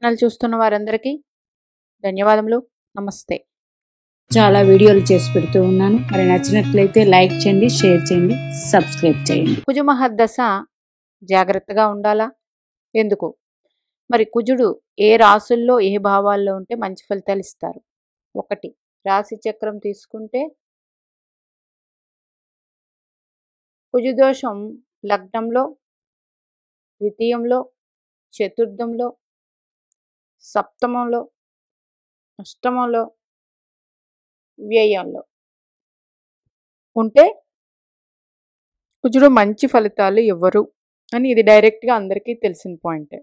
Channel చూస్తున్న వారందరికీ ధన్యవాదములు. నమస్తే. చాలా వీడియోలు చేసి పెడుతూ ఉన్నాను. మరి నచ్చినట్లయితే లైక్ చేయండి, షేర్ చేయండి, సబ్స్క్రైబ్ చేయండి. కుజమహర్దశ జాగ్రత్తగా ఉండాలా? ఎందుకు? మరి కుజుడు ఏ రాసుల్లో ఏ భావాల్లో ఉంటే మంచి ఫలితాలు ఇస్తారు? 1 రాశి చక్రం తీసుకుంటే కుజదోషం లగ్నంలో, ద్వితీయంలో, చతుర్థంలో, సప్తమంలో, అష్టమంలో, వ్యయంలో ఉంటే కుజుడు మంచి ఫలితాలు ఇవ్వరు అని ఇది డైరెక్ట్గా అందరికీ తెలిసిన పాయింటే.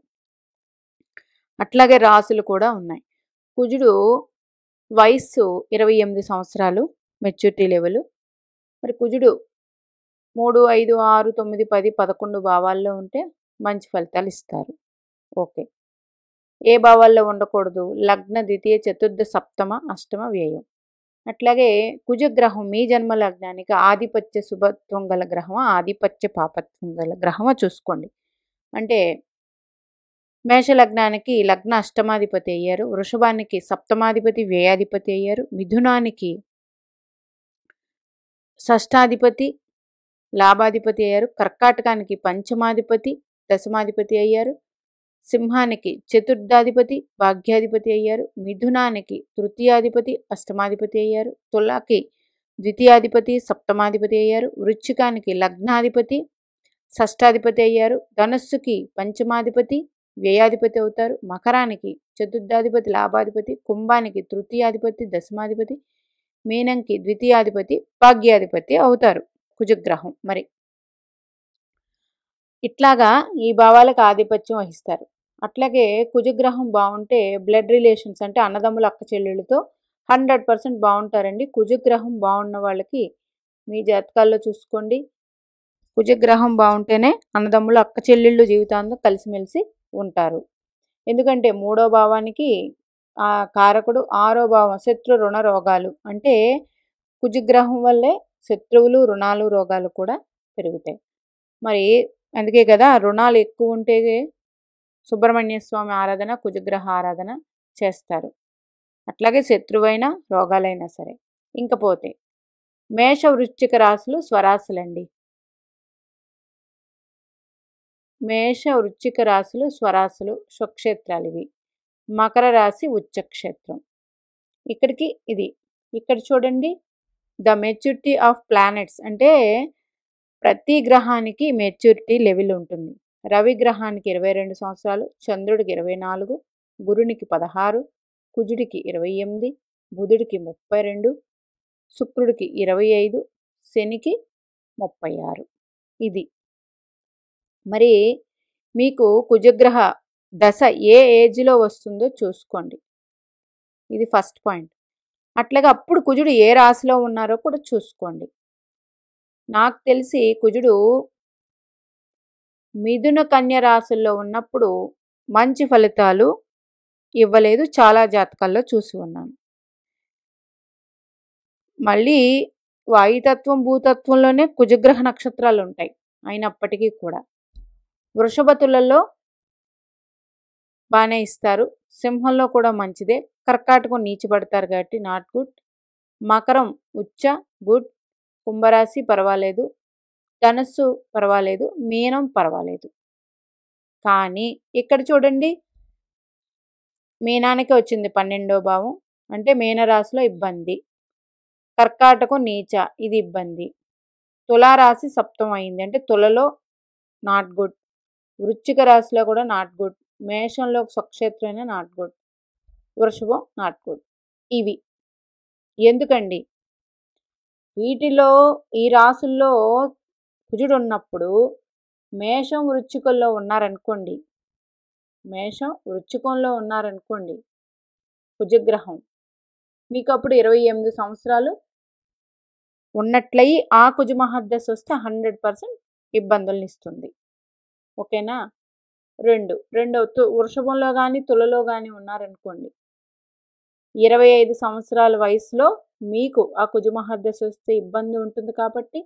అట్లాగే రాసులు కూడా ఉన్నాయి. కుజుడు వయస్సు 28 సంవత్సరాలు మెచ్యూరిటీ లెవెల్. మరి కుజుడు 3, 5, 6, 9, 10, 11 భావాల్లో ఉంటే మంచి ఫలితాలు ఇస్తారు. ఓకే. ఏ భావాల్లో ఉండకూడదు? లగ్న, ద్వితీయ, చతుర్థ, సప్తమ, అష్టమ, వ్యయం. అట్లాగే కుజగ్రహం మీ జన్మ లగ్నానికి ఆధిపత్య శుభత్వం గల గ్రహమా, ఆధిపత్య పాపత్వం గల గ్రహమా చూసుకోండి. అంటే మేష లగ్నానికి లగ్న అష్టమాధిపతి అయ్యారు, వృషభానికి సప్తమాధిపతి వ్యయాధిపతి అయ్యారు, మిథునానికి షష్టాధిపతి లాభాధిపతి అయ్యారు, కర్కాటకానికి పంచమాధిపతి దశమాధిపతి అయ్యారు, సింహానికి చతుర్థాధిపతి భాగ్యాధిపతి అయ్యారు, మిథునానికి తృతీయాధిపతి అష్టమాధిపతి అయ్యారు, తులాకి ద్వితీయాధిపతి సప్తమాధిపతి అయ్యారు, వృశ్చికానికి లగ్నాధిపతి షష్టాధిపతి అయ్యారు, ధనస్సుకి పంచమాధిపతి వ్యయాధిపతి అవుతారు, మకరానికి చతుర్థాధిపతి లాభాధిపతి, కుంభానికి తృతీయాధిపతి దశమాధిపతి, మీనంకి ద్వితీయాధిపతి భాగ్యాధిపతి అవుతారు కుజగ్రహం. మరి ఇట్లాగా ఈ భావాలకు ఆధిపత్యం వహిస్తారు. అట్లాగే కుజగ్రహం బాగుంటే బ్లడ్ రిలేషన్స్ అంటే అన్నదమ్ముల అక్క చెల్లెళ్ళతో 100% బాగుంటారండి. కుజగ్రహం బాగున్న వాళ్ళకి మీ జాతకాల్లో చూసుకోండి. కుజగ్రహం బాగుంటేనే అన్నదమ్ములు అక్క చెల్లెళ్ళు జీవితాంతం కలిసిమెలిసి ఉంటారు. ఎందుకంటే 3వ భావానికి ఆ కారకుడు 6వ భావం శత్రు రుణ రోగాలు. అంటే కుజగ్రహం వల్లే శత్రువులు రుణాలు రోగాలు కూడా పెరుగుతాయి. మరి అందుకే కదా రుణాలు ఎక్కువ ఉంటే సుబ్రహ్మణ్య స్వామి ఆరాధన, కుజగ్రహ ఆరాధన చేస్తారు. అట్లాగే శత్రువైన రోగాలైనా సరే. ఇంకపోతే మేష వృశ్చిక రాశులు స్వరాశులండి. మేష వృశ్చిక రాశులు స్వరాశులు స్వక్షేత్రాలు ఇవి. మకర రాశి ఉచ్చక్షేత్రం. ఇక్కడికి ఇది ఇక్కడ చూడండి ద మెచ్యూరిటీ ఆఫ్ ప్లానెట్స్ అంటే ప్రతి గ్రహానికి మెచ్యూరిటీ లెవెల్ ఉంటుంది. రవి గ్రహానికి 22 సంవత్సరాలు, చంద్రుడికి 24, గురునికి 16, కుజుడికి 28, బుధుడికి 32, శుక్రుడికి 25, శనికి 36. ఇది మరి మీకు కుజగ్రహ దశ ఏ ఏజ్లో వస్తుందో చూసుకోండి. ఇది ఫస్ట్ పాయింట్. అట్లాగే అప్పుడు కుజుడు ఏ రాశిలో ఉన్నారో కూడా చూసుకోండి. నాకు తెలిసి కుజుడు మిథున కన్య రాశుల్లో ఉన్నప్పుడు మంచి ఫలితాలు ఇవ్వలేదు. చాలా జాతకాల్లో చూసి ఉన్నాను. మళ్ళీ వాయుతత్వం భూతత్వంలోనే కుజగ్రహ నక్షత్రాలు ఉంటాయి. అయినప్పటికీ కూడా వృషభ తులలో బాగానే ఇస్తారు, సింహంలో కూడా మంచిదే, కర్కాటకం నీచిపడతారు కాబట్టి నాట్ గుడ్, మకరం ఉచ్చ గుడ్, కుంభరాశి పర్వాలేదు, ధనస్సు పర్వాలేదు, మీనం పర్వాలేదు. కానీ ఇక్కడ చూడండి మీనానికి వచ్చింది 12వ భావం అంటే మీనరాశిలో ఇబ్బంది, కర్కాటకం నీచ ఇది ఇబ్బంది, తులారాశి సప్తం అయింది అంటే తులలో నాట్ గుడ్, వృశ్చిక రాశిలో కూడా నాట్ గుడ్, మేషంలో స్వక్షేత్రమైన నాట్ గుడ్, వృషభం నాట్ గుడ్. ఇవి ఎందుకండి? వీటిలో ఈ రాసుల్లో కుజుడు ఉన్నప్పుడు మేషం వృశ్చికంలో ఉన్నారనుకోండి, మేషం వృశ్చికంలో ఉన్నారనుకోండి కుజగ్రహం, మీకు అప్పుడు 28 సంవత్సరాలు ఉన్నట్లయి ఆ కుజమహర్దశ వస్తే 100% ఇబ్బందులను ఇస్తుంది. ఓకేనా? రెండవ వృషభంలో కానీ తులలో కానీ ఉన్నారనుకోండి 25 సంవత్సరాల వయసులో మీకు ఆ కుజమహర్దశ వస్తే ఇబ్బంది ఉంటుంది కాబట్టి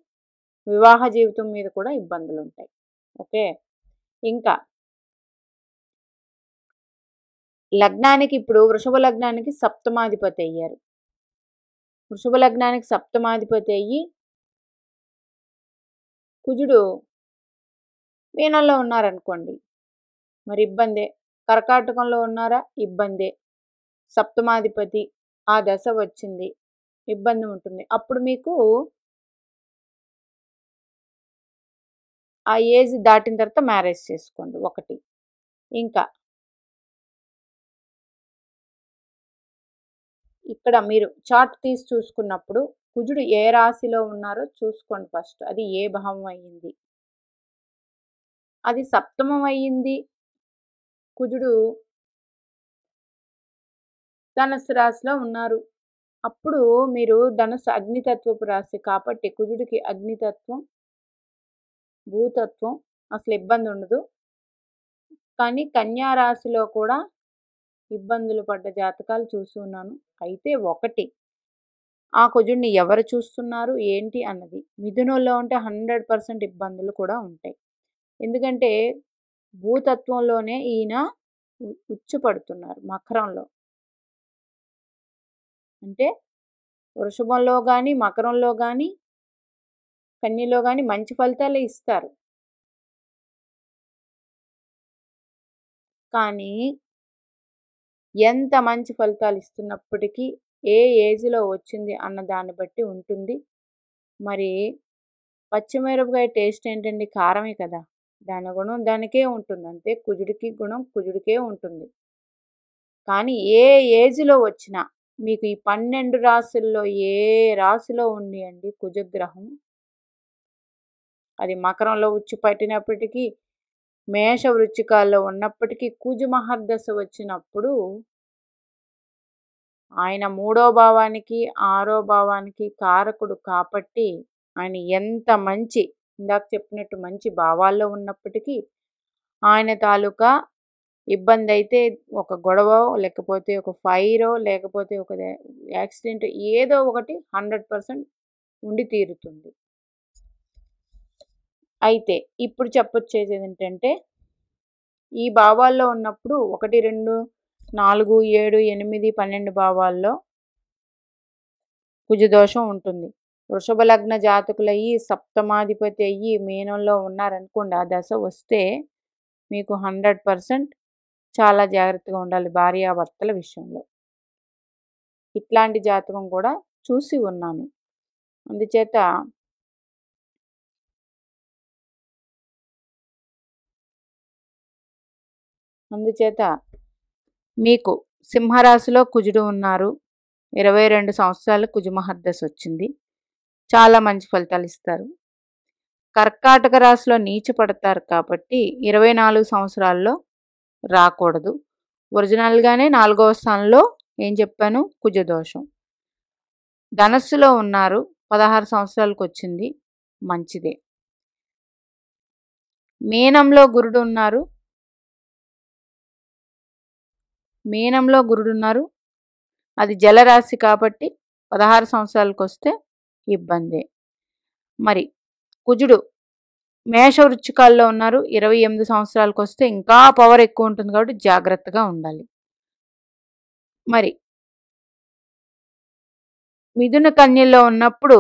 వివాహ జీవితం మీద కూడా ఇబ్బందులు ఉంటాయి. ఓకే. ఇంకా లగ్నానికి ఇప్పుడు వృషభ లగ్నానికి సప్తమాధిపతి అయ్యారు. వృషభ లగ్నానికి సప్తమాధిపతి అయ్యి కుజుడు మీనంలో ఉన్నారనుకోండి, మరి ఇబ్బందే. కర్కాటకంలో ఉన్నారా, ఇబ్బందే. సప్తమాధిపతి ఆ దశ వచ్చింది, ఇబ్బంది ఉంటుంది. అప్పుడు మీకు ఆ ఏజ్ దాటిన తర్వాత మ్యారేజ్ చేసుకోండి ఒకటి. ఇంకా ఇక్కడ మీరు చార్ట్ తీసి చూసుకున్నప్పుడు కుజుడు ఏ రాశిలో ఉన్నారో చూసుకోండి ఫస్ట్. అది ఏ భావం అయ్యింది, అది సప్తమం అయ్యింది. కుజుడు ధనుస్సు రాశిలో ఉన్నారు. అప్పుడు మీరు ధనుస్సు అగ్నితత్వపు రాశి కాబట్టి కుజుడికి అగ్నితత్వం, భూతత్వం, అసలు ఇబ్బంది ఉండదు. కానీ కన్యా రాశిలో కూడా ఇబ్బందులు పడ్డ జాతకాలు చూస్తున్నాను. అయితే ఒకటి, ఆ కుజుడిని ఎవరు చూస్తున్నారు ఏంటి అన్నది. మిథునంలో ఉంటే 100% ఇబ్బందులు కూడా ఉంటాయి. ఎందుకంటే భూతత్వంలోనే ఈయన ఉచ్చు పడుతున్నారు మకరంలో. అంటే వృషభంలో కానీ, మకరంలో కానీ, కన్యలో కానీ మంచి ఫలితాలే ఇస్తారు. కానీ ఎంత మంచి ఫలితాలు ఇస్తున్నప్పటికీ ఏ ఏజ్లో వచ్చింది అన్న దాన్ని బట్టి ఉంటుంది. మరి పచ్చిమిరపకాయ టేస్ట్ ఏంటండి, కారమే కదా, దాని గుణం దానికే ఉంటుంది. అంతే, కుజుడికి గుణం కుజుడికే ఉంటుంది. కానీ ఏ ఏజ్లో వచ్చినా మీకు ఈ 12 రాశుల్లో ఏ రాశిలో ఉంది అండి కుజగ్రహం, అది మకరంలో ఉచ్చు పట్టినప్పటికీ, మేష వృచ్చికాల్లో ఉన్నప్పటికీ, కుజ మహర్దశ వచ్చినప్పుడు ఆయన 3వ భావానికి 6వ భావానికి కారకుడు కాబట్టి ఆయన ఎంత మంచి, ఇందాక చెప్పినట్టు మంచి భావాల్లో ఉన్నప్పటికీ ఆయన తాలూకా ఇబ్బంది అయితే ఒక గొడవ, లేకపోతే ఒక ఫైరో, లేకపోతే ఒక యాక్సిడెంట్, ఏదో ఒకటి 100% ఉండి తీరుతుంది. అయితే ఇప్పుడు చెప్పొచ్చేది ఏంటంటే, ఈ భావాల్లో ఉన్నప్పుడు 1, 2, 4, 7, 8, 12 భావాల్లో కుజదోషం ఉంటుంది. వృషభ లగ్న జాతకులయ్యి సప్తమాధిపతి అయ్యి మీనంలో ఉన్నారనుకోండి, ఆ దశ వస్తే మీకు 100% చాలా జాగ్రత్తగా ఉండాలి భార్యాభర్తల విషయంలో. ఇట్లాంటి జాతకం కూడా చూసి ఉన్నాను. అందుచేత మీకు సింహరాశిలో కుజుడు ఉన్నారు. 22 సంవత్సరాలు కుజమహర్దశ వచ్చింది, చాలా మంచి ఫలితాలు ఇస్తారు. కర్కాటక రాశిలో నీచ పడతారు కాబట్టి 24 సంవత్సరాల్లో రాకూడదు. ఒరిజినల్గానే 4వ స్థానంలో ఏం చెప్పాను, కుజదోషం. ధనస్సులో ఉన్నారు, 16 సంవత్సరాలకు వచ్చింది, మంచిదే. మీనంలో గురుడు ఉన్నారు, అది జలరాశి కాబట్టి 16 సంవత్సరాలకు వస్తే ఇబ్బందే. మరి కుజుడు మేష వృచ్చికాల్లో ఉన్నారు, 28 సంవత్సరాలకు వస్తే ఇంకా పవర్ ఎక్కువ ఉంటుంది కాబట్టి జాగ్రత్తగా ఉండాలి. మరి మిథున కన్యలో ఉన్నప్పుడు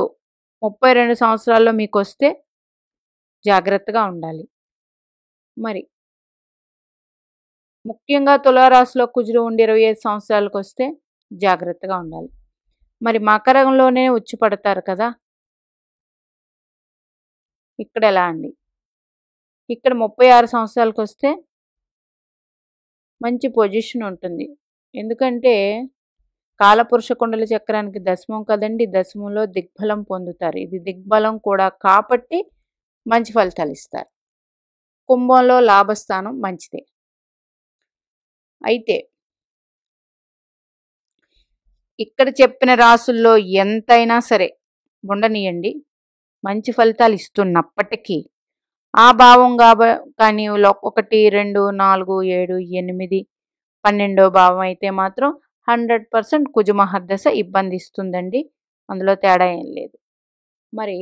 32 సంవత్సరాల్లో మీకు వస్తే జాగ్రత్తగా ఉండాలి. మరి ముఖ్యంగా తులారాశిలో కుజుడు ఉండి 25 సంవత్సరాలకు వస్తే జాగ్రత్తగా ఉండాలి. మరి మకరంలోనే ఉచ్చు పడతారు కదా, ఇక్కడ ఎలా అండి, ఇక్కడ 36 సంవత్సరాలకు వస్తే మంచి పొజిషన్ ఉంటుంది. ఎందుకంటే కాలపురుష కుండల చక్రానికి దశమం కదండి, దశమంలో దిగ్బలం పొందుతారు. ఇది దిగ్బలం కూడా కాబట్టి మంచి ఫలితాలు ఇస్తారు. కుంభంలో లాభస్థానం మంచిదే. అయితే ఇక్కడ చెప్పిన రాసుల్లో ఎంతైనా సరే ఉండనియండి, మంచి ఫలితాలు ఇస్తున్నప్పటికీ ఆ భావం కానీ 1, 2, 4, 7, 8, 12వ భావం అయితే మాత్రం 100% కుజమహర్దశ ఇబ్బంది ఇస్తుందండి, అందులో తేడా ఏం లేదు. మరి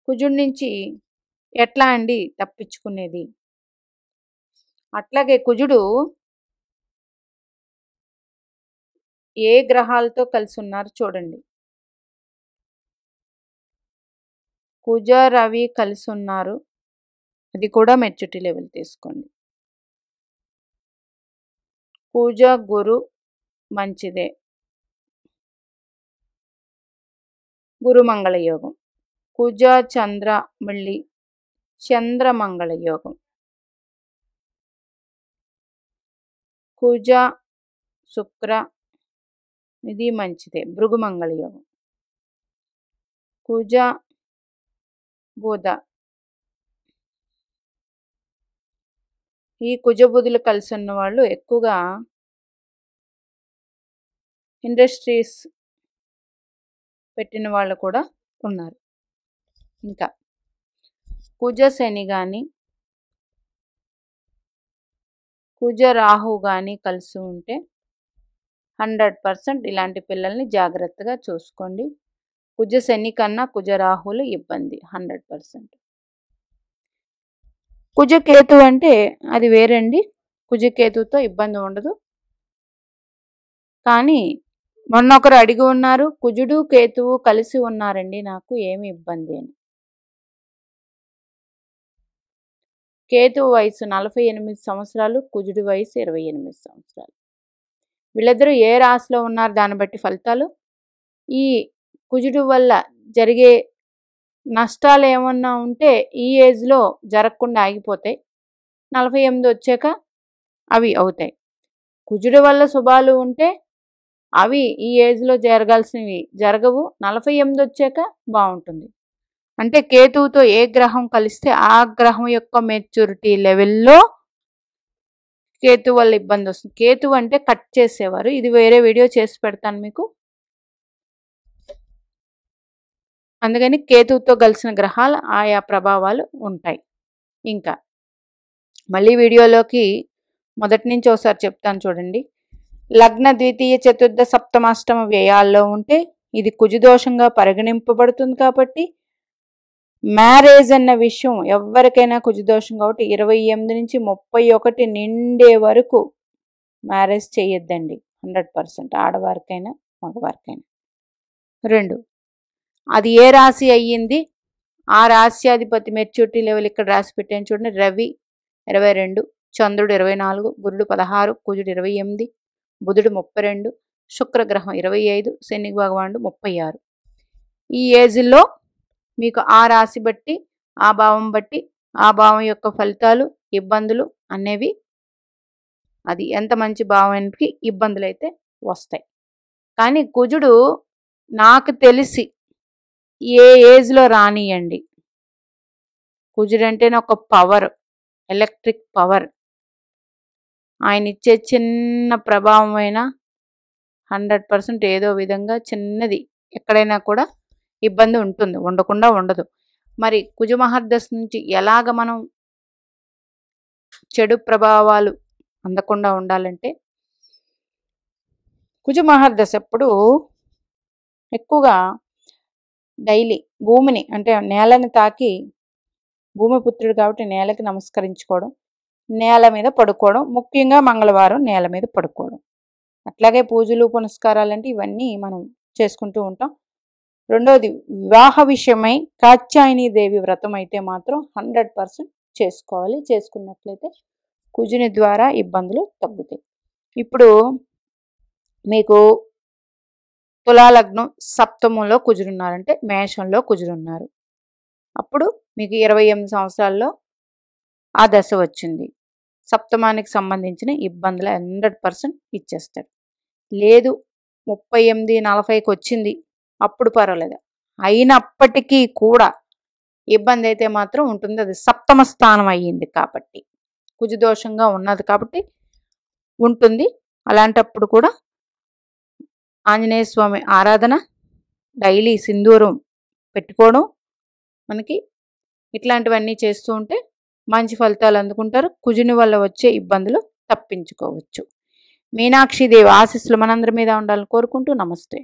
కుజుడి నుంచి ఎట్లా అండి తప్పించుకునేది, అట్లాగే కుజుడు ఏ గ్రహాలతో కలిసి ఉన్నారు చూడండి. కుజ రవి కలిసి ఉన్నారు, అది కూడా మెచ్యూరిటీ లెవెల్ తీసుకోండి. కుజ గురు మంచిదే, గురు మంగళ యోగం. కుజ చంద్ర మళ్ళీ చంద్రమంగళ యోగం. కుజ శుక్ర ఇది మంచిదే, భృగుమంగళ యోగం. కుజ బుధ, ఈ కుజ బుధులు కలిసి ఉన్న వాళ్ళు ఎక్కువగా ఇండస్ట్రీస్ పెట్టిన వాళ్ళు కూడా ఉన్నారు. ఇంకా కుజ శని కానీ కుజ రాహు కానీ కలిసి ఉంటే 100% ఇలాంటి పిల్లల్ని జాగ్రత్తగా చూసుకోండి. కుజ శని కన్నా కుజ రాహులు ఇబ్బంది 100%. కుజకేతు అంటే అది వేరండి, కుజకేతుతో ఇబ్బంది ఉండదు. కానీ మొన్నొకరు అడిగి ఉన్నారు, కుజుడు కేతువు కలిసి ఉన్నారండి, నాకు ఏమి ఇబ్బంది అని. కేతువు వయసు 48 సంవత్సరాలు, కుజుడి వయసు 28 సంవత్సరాలు. వీళ్ళిద్దరూ ఏ రాశిలో ఉన్నారు దాన్ని బట్టి ఫలితాలు. ఈ కుజుడు వల్ల జరిగే నష్టాలు ఏమన్నా ఉంటే ఈ ఏజ్లో జరగకుండా ఆగిపోతాయి, 48 వచ్చాక అవి అవుతాయి. కుజుడు వల్ల శుభాలు ఉంటే అవి ఈ ఏజ్లో జరగాల్సినవి జరగవు, 48 వచ్చాక బాగుంటుంది. అంటే కేతువుతో ఏ గ్రహం కలిస్తే ఆ గ్రహం యొక్క మెచ్యూరిటీ లెవెల్లో కేతు వల్ల ఇబ్బంది వస్తుంది. కేతు అంటే కట్ చేసేవారు, ఇది వేరే వీడియో చేసి పెడతాను మీకు. అందుకని కేతువుతో కలిసిన గ్రహాలు ఆయా ప్రభావాలు ఉంటాయి. ఇంకా మళ్ళీ వీడియోలోకి మొదటి నుంచి ఒకసారి చెప్తాను చూడండి. లగ్న ద్వితీయ చతుర్థ సప్తమాష్టమ వ్యయాల్లో ఉంటే ఇది కుజదోషంగా పరిగణింపబడుతుంది. కాబట్టి మ్యారేజ్ అన్న విషయం ఎవరికైనా కుజదోషం కాబట్టి 28 నుంచి 31 నిండే వరకు మ్యారేజ్ చేయొద్దండి 100%, ఆడవారికైనా మగవారికైనా. 2, అది ఏ రాశి అయ్యింది, ఆ రాశ్యాధిపతి మెచ్యూరిటీ లెవెల్ ఇక్కడ రాసి పెట్టాను చూడండి. రవి 22, చంద్రుడు 24, గురుడు 16, కుజుడు 28, బుధుడు 32, శుక్రగ్రహం 25, శని భగవానుడు 36. ఈ ఏజ్లో మీకు ఆ రాశి బట్టి, ఆ భావం బట్టి, ఆ భావం యొక్క ఫలితాలు, ఇబ్బందులు అనేవి, అది ఎంత మంచి భావానికి ఇబ్బందులు అయితే వస్తాయి. కానీ కుజుడు నాకు తెలిసి ఏ ఏజ్లో రానియండి, కుజుడు అంటేనే ఒక పవర్, ఎలక్ట్రిక్ పవర్. ఆయన ఇచ్చే చిన్న ప్రభావమైన 100% ఏదో విధంగా చిన్నది ఎక్కడైనా కూడా ఇబ్బంది ఉంటుంది, ఉండకుండా ఉండదు. మరి కుజ మహర్దశ నుంచి ఎలాగ మనం చెడు ప్రభావాలు అందకుండా ఉండాలంటే, కుజ మహర్దశ అప్పుడు ఎక్కువగా డైలీ భూమిని అంటే నేలని తాకి, భూమిపుత్రుడు కాబట్టి నేలకి నమస్కరించుకోవడం, నేల మీద పడుకోవడం, ముఖ్యంగా మంగళవారం నేల మీద పడుకోవడం. అట్లాగే పూజలు పునస్కారాలు అంటే ఇవన్నీ మనం చేసుకుంటూ ఉంటాం. రెండోది వివాహ విషయమై కాత్యాయని దేవి వ్రతం అయితే మాత్రం 100% చేసుకోవాలి. చేసుకున్నట్లయితే కుజుని ద్వారా ఇబ్బందులు తగ్గుతాయి. ఇప్పుడు మీకు తులాలగ్నం సప్తమంలో కుజురున్నారంటే మేషంలో కుజురున్నారు, అప్పుడు మీకు 28 సంవత్సరాల్లో ఆ దశ వచ్చింది. సప్తమానికి సంబంధించిన ఇబ్బందులు 100% ఇచ్చేస్తాడు. లేదు 38, 40కి వచ్చింది, అప్పుడు పర్వాలేదు. అయినప్పటికీ కూడా ఇబ్బంది అయితే మాత్రం ఉంటుంది. అది సప్తమ స్థానం అయ్యింది కాబట్టి, కుజదోషంగా ఉన్నది కాబట్టి ఉంటుంది. అలాంటప్పుడు కూడా ఆంజనేయ స్వామి ఆరాధన, డైలీ సింధూరం పెట్టుకోవడం, మనకి ఇట్లాంటివన్నీ చేస్తూ ఉంటే మంచి ఫలితాలు అందుకుంటారు. కుజుని వల్ల వచ్చే ఇబ్బందులు తప్పించుకోవచ్చు. మీనాక్షిదేవి ఆశీస్సులు మనందరి మీద ఉండాలని కోరుకుంటూ నమస్తే.